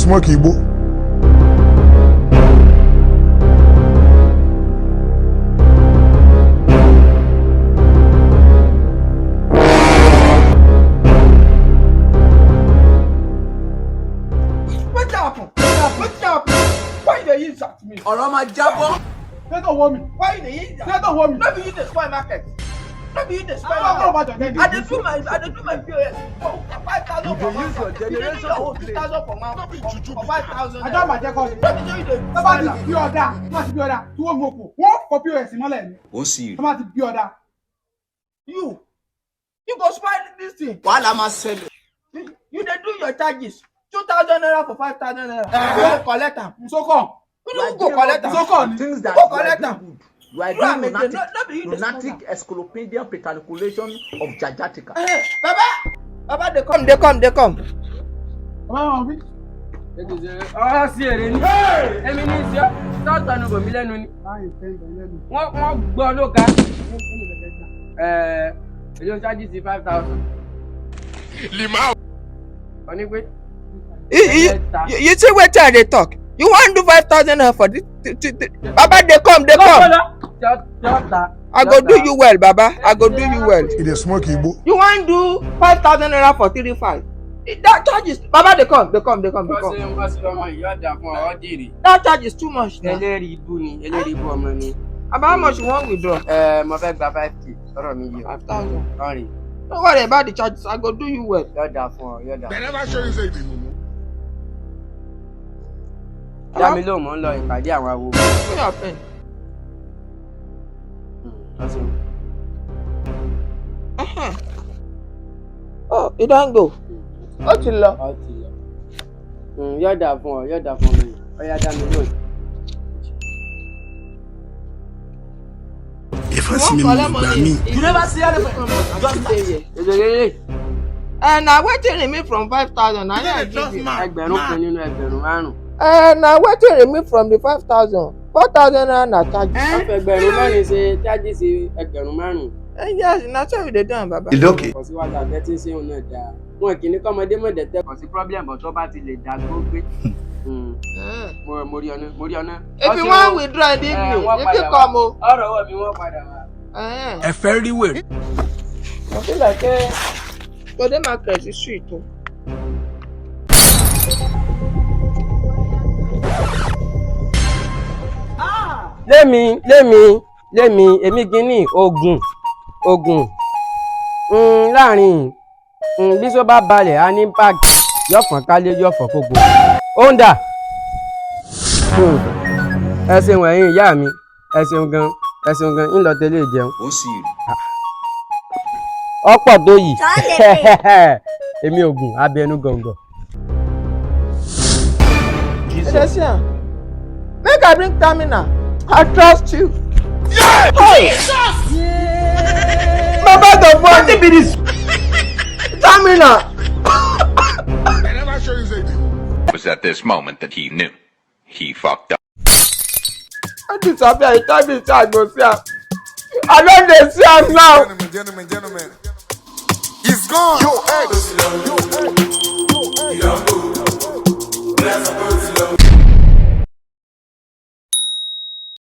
smoke Igbo. What happened? Why you use that to me? Ọ̀rọ̀ máa jábọ́. They don't want me. Why you use that? They don't want me. Let me use the supermarket. Let me use the supermarket. I do my POS. For 5,000 for use your generation for 2,000 for 5,000. I don't matter call. Let me show you the Somebody be order. Somebody be order. Two moko. One for POS mole. Ó sì rí. Somebody be order. You go spoil this thing. Wàhálà máa ṣẹlẹ̀. You dey do your charges. 2,000 naira for 5,000 naira. Go collect am. So come. You go collect am. So come. Things that Go you are collect doing am. good. You are You are doing making not be you the lunatic smoker. encyclopedia petriculation of Jajatica. Baba, they come. Mama mi. Ọ̀rọ̀ sí èrè ni. Èmi ní ìṣe tọ́tọ̀ ní bòmí lẹ́nu ni. Wọ́n gbọ́ ló ká. Èlò ṣáàjì sí 5,000. Lima. Wọ́n ní pé. You see wetin I dey talk? You wan do 5,000 naira for this? Baba, they come. I go do you well, Baba. I go do you well. He dey smoke Igbo. You wan do 5,000 naira for 3,500? That charge is Baba. They come. Wọ́n sì ọmọ ìyá ọ̀dà fún ọ̀rọ̀ dìrì. That charge is too much now. Eléri ibú ọmọ ni. Baba, how much you wan withdraw? Mo fẹ́ gba 5K sọ̀rọ̀ mi yìí. 5,000. Ọ̀rìn Don't worry about the charges. I go do you well. yọ̀dà fún ọ yọ̀dà. They never show you say the Mumu. Dá mi lóhùn mọ́ ń lọ ìpàdé àwọn awo. Where your pen? Oh, you don go. Ó ti lọ. Yọ̀dà fún mi. Ọ̀yá dá mi lóhùn. If I see me, me. You never see anything. Èdèrè Na wetin remain from 5,000 na I give you. ẹgbẹ̀rún kan nínú ẹgbẹ̀rún márùn-ún. Na wetin remain from the 5,000? 4,000 naira na charges. Ẹgbẹ̀rún márùn-ún ṣe chájì sí ẹgbẹ̀rún márùn-ún. Yes, na so we dey do am, Baba. Okay. Kò sí wàhálà tẹ́tí sí òun náà dáa. Wọn kì í ní kọ́mọdé mọ̀ dẹ̀tẹ́. Kò sí pírọ́blẹ̀mù tó bá ti lè dàgbò gbé. Mo rí ọ̀nà. If you wan withdraw in the evening, you fit come o. Ọ̀rọ̀ ọwọ́ mi wọ́n padà wá. Ẹ fẹ́ rí wèrè. I feel like today market is sweet o. Lémi, èmi gíní ogun. Láàrin bí sọ bá balẹ̀ á ní báàgì yóò fọ́n kálé yóò fọ́n kókó. Ó ń dà. Ẹ ṣeun ẹ̀yin ìyá mi, ẹ ṣeun gan, ń lọ tẹ́lẹ̀ jẹun. Ó sì rí. Ọ̀pọ̀ tó yìí. Èmi ògùn abẹnú gọ̀ǹgọ̀. Christian, make I bring terminal. I trust you. Hey! Baba the voice be this. Terminal. They never show you say the Mumu. It was at this moment that he knew. He fucked up. I disappear. You tell me say I go see am. I don dey see am now. Gentlemen. He's gone. Yo, hey. You don't go. Let's go to